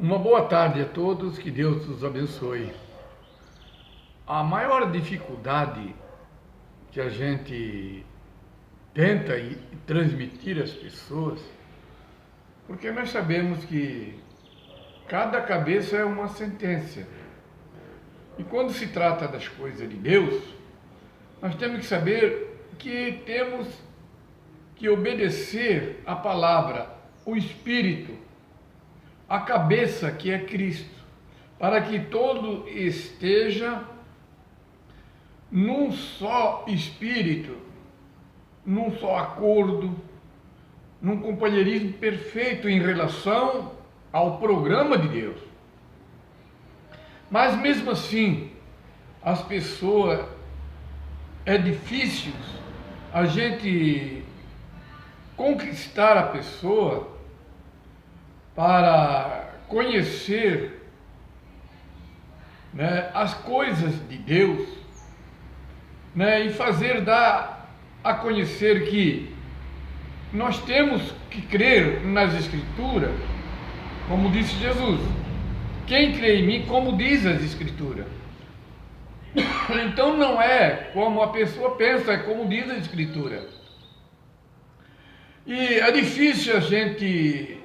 Uma boa tarde a todos, que Deus os abençoe. A maior dificuldade que a gente tenta transmitir às pessoas, porque nós sabemos que cada cabeça é uma sentença. E quando se trata das coisas de Deus, nós temos que saber que temos que obedecer a palavra, o Espírito, a cabeça que é Cristo, para que todo esteja num só espírito, num só acordo, num companheirismo perfeito em relação ao programa de Deus. Mas mesmo assim, as pessoas, é difícil a gente conquistar a pessoa para conhecer, as coisas de Deus, e fazer dar a conhecer que nós temos que crer nas Escrituras, como disse Jesus. Quem crê em mim, como diz as Escrituras. Então não é como a pessoa pensa, é como diz a Escritura. E é difícil a gente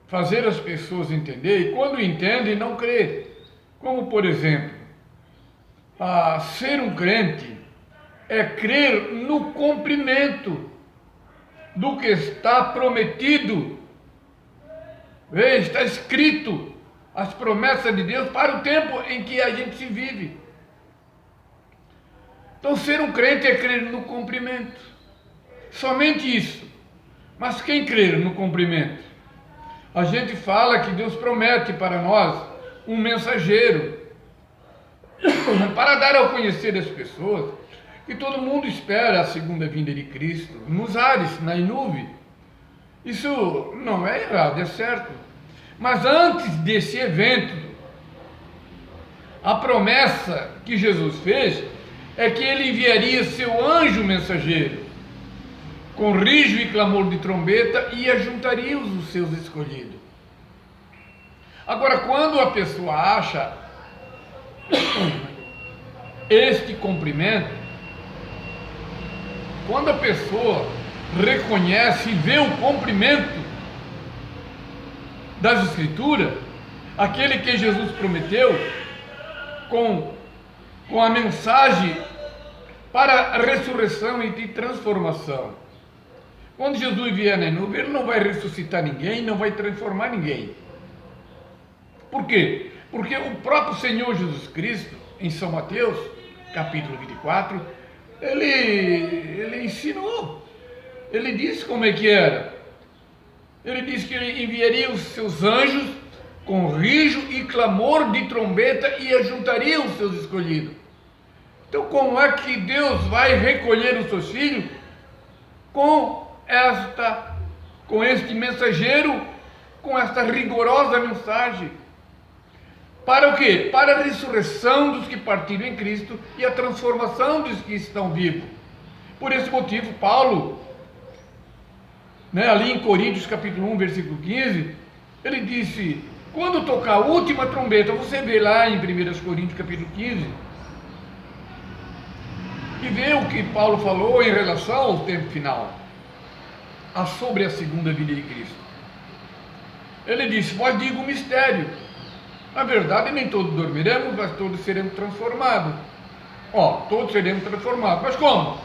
fazer as pessoas entender, e quando entendem, não crê. Como, por exemplo, ser um crente é crer no cumprimento do que está prometido. Está escrito as promessas de Deus para o tempo em que a gente se vive. Então, ser um crente é crer no cumprimento. Somente isso. Mas quem crer no cumprimento? A gente fala que Deus promete para nós um mensageiro para dar ao conhecer as pessoas que todo mundo espera a segunda vinda de Cristo, nos ares, na nuvem. Isso não é errado, é certo. Mas antes desse evento, a promessa que Jesus fez é que ele enviaria seu anjo mensageiro, com rijo e clamor de trombeta, e ajuntaria os seus escolhidos. Agora, quando a pessoa acha este cumprimento, quando a pessoa reconhece e vê o cumprimento das Escrituras, aquele que Jesus prometeu, com a mensagem para a ressurreição e de transformação. Quando Jesus vier na nuvem, ele não vai ressuscitar ninguém, não vai transformar ninguém. Por quê? Porque o próprio Senhor Jesus Cristo, em São Mateus, capítulo 24, ele ensinou. Ele disse como é que era. Ele disse que ele enviaria os seus anjos com rijo e clamor de trombeta e ajuntaria os seus escolhidos. Então, como é que Deus vai recolher os seus filhos com este mensageiro, com esta rigorosa mensagem? Para o quê? Para a ressurreição dos que partiram em Cristo e a transformação dos que estão vivos. Por esse motivo, Paulo, ali em Coríntios capítulo 1, versículo 15, ele disse, quando tocar a última trombeta, você vê lá em 1 Coríntios capítulo 15, e vê o que Paulo falou em relação ao tempo final, sobre a segunda vinda de Cristo. Ele disse, vós digo um mistério. Na verdade, nem todos dormiremos, mas todos seremos transformados. Todos seremos transformados. Mas como?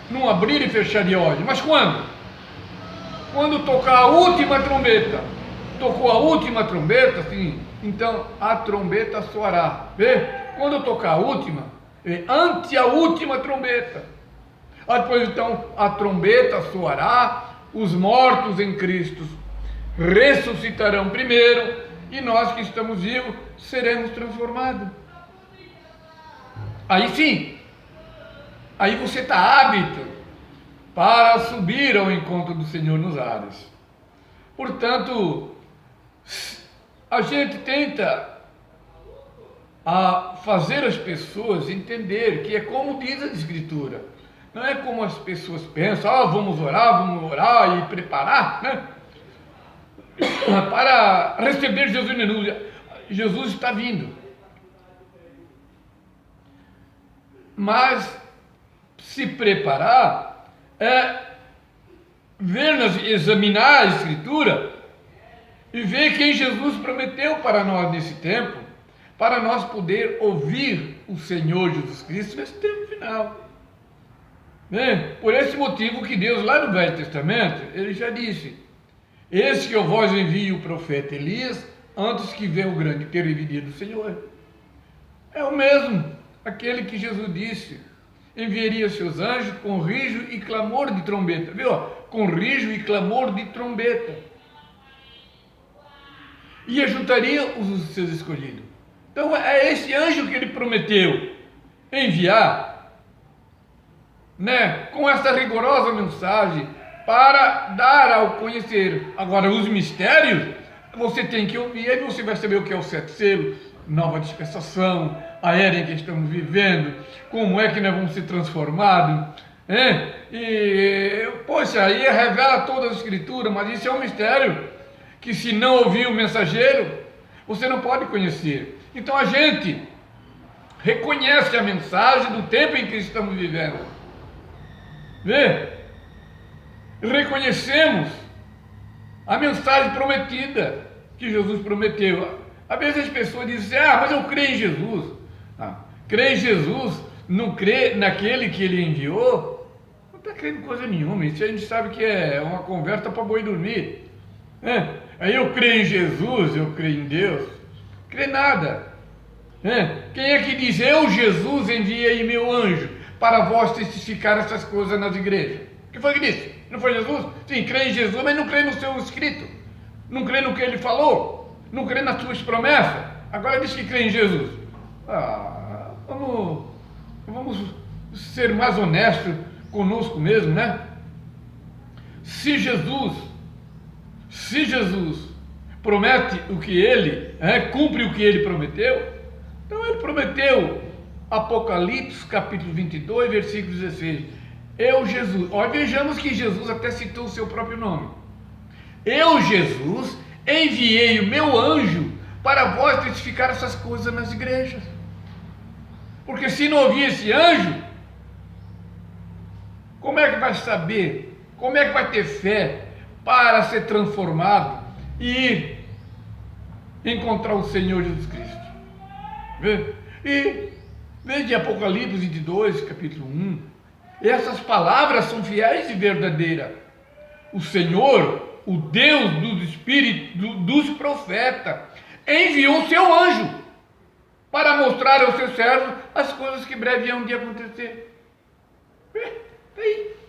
Num abrir e fechar de olhos. Mas quando? Quando tocar a última trombeta. Tocou a última trombeta, sim, então a trombeta soará. Vê? Quando tocar a última, ante a última trombeta. Depois então a trombeta soará, os mortos em Cristo ressuscitarão primeiro, e nós que estamos vivos seremos transformados. Aí sim, aí você está apto para subir ao encontro do Senhor nos ares. Portanto, a gente tenta fazer as pessoas entender que é como diz a Escritura. Não é como as pessoas pensam, vamos orar e preparar, para receber Jesus na nuvem. Jesus está vindo. Mas se preparar é examinar a Escritura e ver quem Jesus prometeu para nós nesse tempo, para nós poder ouvir o Senhor Jesus Cristo nesse tempo final. Por esse motivo que Deus, lá no Velho Testamento, Ele já disse: eis que eu vos envio o profeta Elias, antes que venha o grande e terrível dia do Senhor. É o mesmo, aquele que Jesus disse: enviaria seus anjos com rijo e clamor de trombeta. Viu? Com rijo e clamor de trombeta. E ajuntaria os seus escolhidos. Então é esse anjo que Ele prometeu enviar, com essa rigorosa mensagem, para dar ao conhecer. Agora, os mistérios, você tem que ouvir, aí você vai saber o que é o 7 selo, nova dispensação, a era em que estamos vivendo, como é que nós vamos ser transformados, poxa, aí revela toda a Escritura, mas isso é um mistério, que se não ouvir o mensageiro, você não pode conhecer. Então a gente reconhece a mensagem do tempo em que estamos vivendo. Reconhecemos a mensagem prometida que Jesus prometeu. Às vezes as pessoas dizem: mas eu creio em Jesus. Crê em Jesus, não crê naquele que Ele enviou? Não está crendo coisa nenhuma. Isso a gente sabe que é uma conversa para boi dormir. Aí eu creio em Jesus, eu creio em Deus. Crê nada. Quem é que diz: eu, Jesus, enviei meu anjo para vós testificar essas coisas nas igrejas? Que foi que disse? Não foi Jesus? Sim, crê em Jesus, mas não crê no seu escrito. Não crê no que Ele falou. Não crê nas suas promessas. Agora diz que crê em Jesus. Vamos ser mais honestos conosco mesmo, Se Jesus promete o que Ele, cumpre o que Ele prometeu, então Ele prometeu, Apocalipse capítulo 22, versículo 16, eu, Jesus, vejamos que Jesus até citou o seu próprio nome. Eu, Jesus, enviei o meu anjo para vós testificar essas coisas nas igrejas. Porque se não ouvir esse anjo, como é que vai saber? Como é que vai ter fé para ser transformado e ir encontrar o Senhor Jesus Cristo? E veja Apocalipse 22, capítulo 1. Essas palavras são fiéis e verdadeiras. O Senhor, o Deus dos espíritos, dos profetas, enviou o seu anjo para mostrar aos seus servos as coisas que breve hão de acontecer. Aí.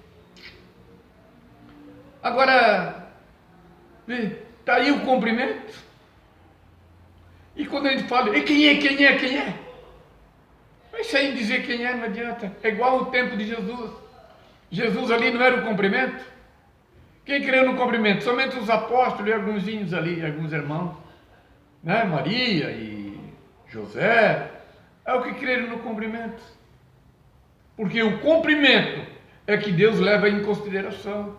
Agora, está aí o cumprimento. E quando a gente fala: e quem é? Mas sem dizer quem é não adianta. É igual ao tempo de Jesus. Jesus ali não era o cumprimento. Quem creu no cumprimento? Somente os apóstolos e alguns ali, alguns irmãos, Maria e José, é o que creram no cumprimento. Porque o cumprimento é que Deus leva em consideração.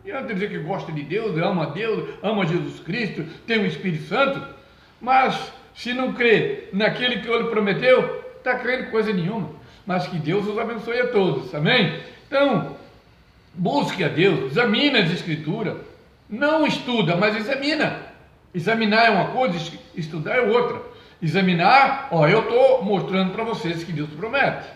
E não quer dizer que gosta de Deus, ama Jesus Cristo, tem o Espírito Santo, mas se não crê naquele que Ele prometeu, está crendo coisa nenhuma. Mas que Deus os abençoe a todos, amém? Então, busque a Deus, examine as Escrituras, não estuda, mas examina. Examinar é uma coisa, estudar é outra. Examinar, eu estou mostrando para vocês que Deus promete,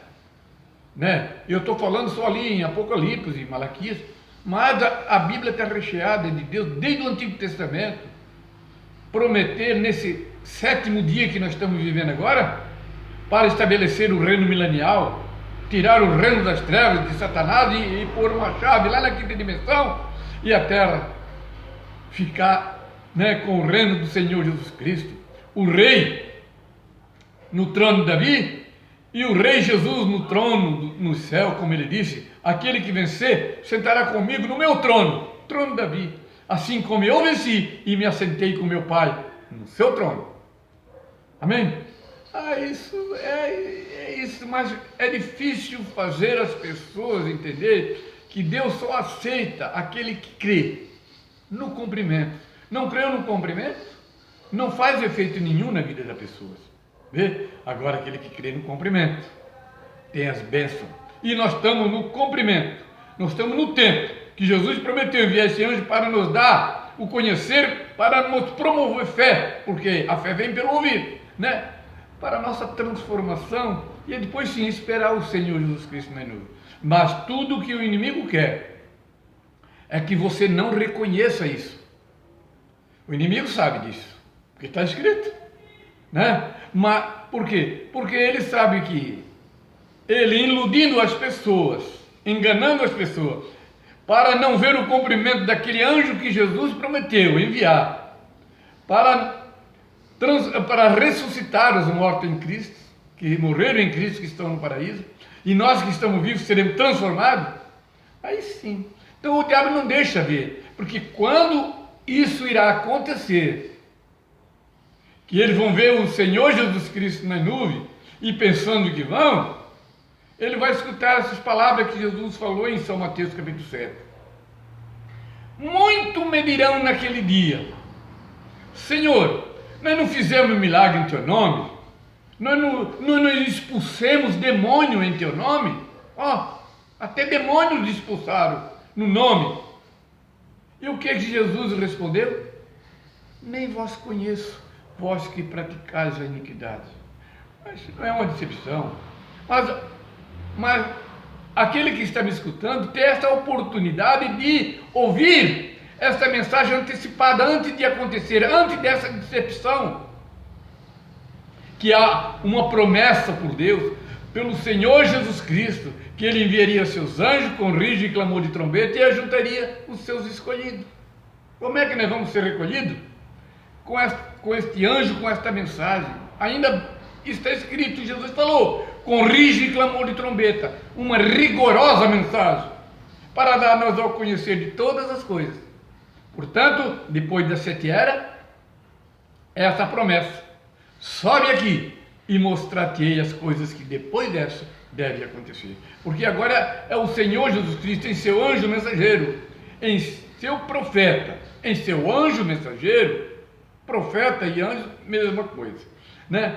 eu estou falando só ali em Apocalipse, em Malaquias, mas a Bíblia está recheada de Deus, desde o Antigo Testamento, prometer nesse 7º dia que nós estamos vivendo agora, para estabelecer o reino milenial, tirar o reino das trevas de Satanás e pôr uma chave lá na 5ª dimensão, e a terra ficar com o reino do Senhor Jesus Cristo, o rei no trono de Davi, e o rei Jesus no trono no céu, como ele disse: aquele que vencer sentará comigo no meu trono, trono de Davi, assim como eu venci e me assentei com meu Pai no seu trono. Amém? Isso é isso, mas é difícil fazer as pessoas entender que Deus só aceita aquele que crê no cumprimento. Não creu no cumprimento? Não faz efeito nenhum na vida das pessoas. Vê? Agora aquele que crê no cumprimento tem as bênçãos. E nós estamos no cumprimento. Nós estamos no tempo que Jesus prometeu enviar esse anjo para nos dar o conhecer, para nos promover fé, porque a fé vem pelo ouvir, né? Para a nossa transformação e depois sim esperar o Senhor Jesus Cristo na nuvem. Mas tudo que o inimigo quer é que você não reconheça isso. O inimigo sabe disso, porque está escrito, né? Mas por quê? Porque ele sabe que ele iludindo as pessoas, enganando as pessoas, para não ver o cumprimento daquele anjo que Jesus prometeu enviar, para ressuscitar os mortos em Cristo, que morreram em Cristo, que estão no paraíso, e nós que estamos vivos seremos transformados, aí sim. Então o diabo não deixa ver, porque quando isso irá acontecer, que eles vão ver o Senhor Jesus Cristo na nuvem, e pensando que vão, ele vai escutar essas palavras que Jesus falou em São Mateus capítulo 7. Muito me dirão naquele dia: Senhor, nós não fizemos milagre em teu nome? Nós não expulsemos demônio em teu nome? Até demônios expulsaram no nome. E o que Jesus respondeu? Nem vós conheço, vós que praticais a iniquidade. Mas não é uma decepção. Mas aquele que está me escutando tem essa oportunidade de ouvir essa mensagem antecipada antes de acontecer, antes dessa decepção, que há uma promessa por Deus, pelo Senhor Jesus Cristo, que ele enviaria seus anjos com rijo e clamor de trombeta e ajudaria os seus escolhidos. Como é que nós vamos ser recolhidos? Com este anjo, com esta mensagem. Ainda está escrito, Jesus falou, com rijo e clamor de trombeta, uma rigorosa mensagem, para dar-nos ao conhecer de todas as coisas. Portanto, depois da 7 eras, essa promessa, sobe aqui e mostrar-te as coisas que depois dessa devem acontecer. Porque agora é o Senhor Jesus Cristo em seu anjo mensageiro, em seu profeta, em seu anjo mensageiro, profeta e anjo, mesma coisa, né?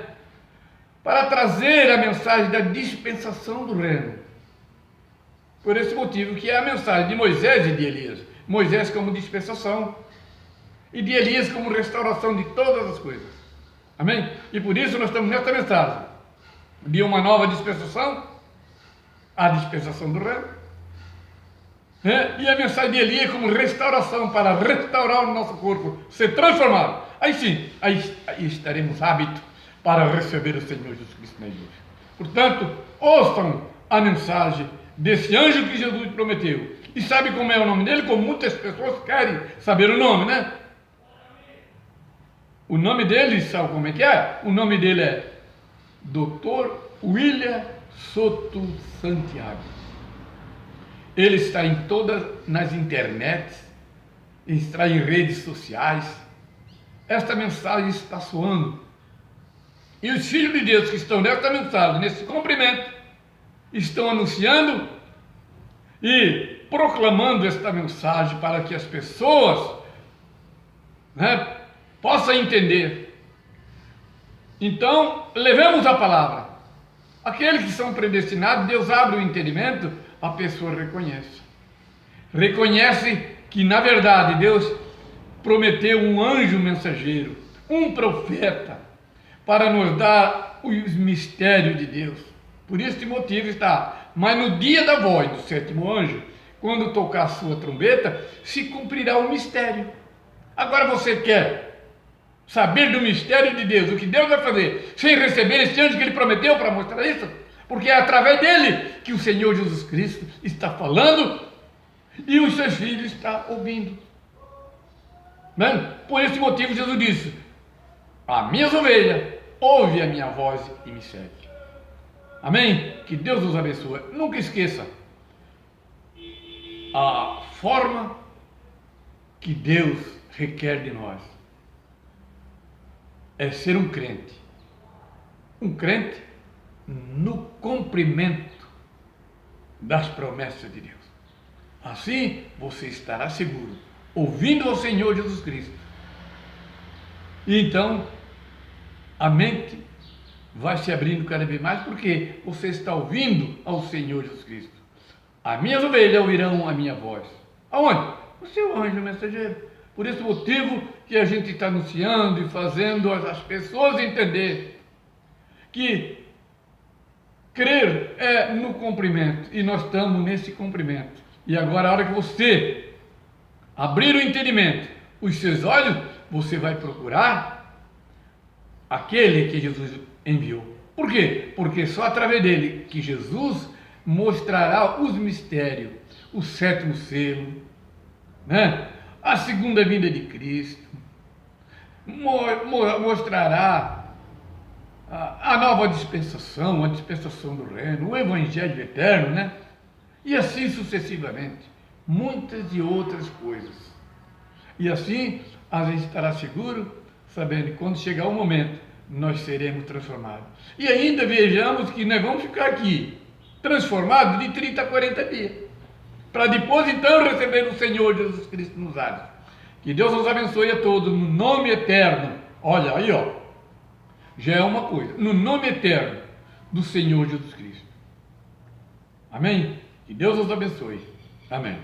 Para trazer a mensagem da dispensação do reino. Por esse motivo que é a mensagem de Moisés e de Elias. Moisés como dispensação e de Elias como restauração de todas as coisas. Amém? E por isso nós estamos nesta mensagem de uma nova dispensação, a dispensação do reino, né? E a mensagem de Elias como restauração, para restaurar o nosso corpo, ser transformado. Aí sim, aí estaremos aptos para receber o Senhor Jesus Cristo na igreja. Portanto, ouçam a mensagem desse anjo que Jesus prometeu. E sabe como é o nome dele? Como muitas pessoas querem saber o nome, né? O nome dele, sabe como é que é? O nome dele é Dr. William Soto Santiago. Ele está em todas nas internets, está em redes sociais. Esta mensagem está soando. E os filhos de Deus que estão nesta mensagem, nesse cumprimento, estão anunciando e proclamando esta mensagem para que as pessoas, né, possam entender. Então, levemos a palavra. Aqueles que são predestinados, Deus abre o entendimento, a pessoa reconhece. Reconhece que, na verdade, Deus prometeu um anjo mensageiro, um profeta, para nos dar os mistérios de Deus. Por este motivo está, mas no dia da voz do 7º anjo, quando tocar a sua trombeta, se cumprirá o mistério. Agora você quer saber do mistério de Deus, o que Deus vai fazer, sem receber esse anjo que ele prometeu para mostrar isso? Porque é através dele que o Senhor Jesus Cristo está falando e os seus filhos estão ouvindo. Por esse motivo Jesus disse: as minhas ovelhas ouvem a minha voz e me seguem. Amém? Que Deus nos abençoe. Nunca esqueça a forma que Deus requer de nós é ser um crente no cumprimento das promessas de Deus. Assim você estará seguro, ouvindo ao Senhor Jesus Cristo, E então, a mente vai se abrindo cada vez mais, porque você está ouvindo ao Senhor Jesus Cristo. As minhas ovelhas ouvirão a minha voz. Aonde? O seu anjo mensageiro. Por esse motivo que a gente está anunciando e fazendo as pessoas entender que crer é no cumprimento, e nós estamos nesse cumprimento. E agora, a hora que você abrir o entendimento, os seus olhos, você vai procurar aquele que Jesus enviou. Por quê? Porque só através dele que Jesus mostrará os mistérios, o sétimo selo, né? A segunda vinda de Cristo, mostrará a nova dispensação, a dispensação do reino, o evangelho eterno, né? E assim sucessivamente, muitas e outras coisas. E assim a gente estará seguro, sabendo que quando chegar o momento, nós seremos transformados. E ainda vejamos que nós vamos ficar aqui, transformados de 30 a 40 dias, para depois então receber o Senhor Jesus Cristo nos ares. Que Deus nos abençoe a todos, no nome eterno. Olha aí, ó, já é uma coisa, no nome eterno do Senhor Jesus Cristo. Amém? Que Deus nos abençoe. Amém.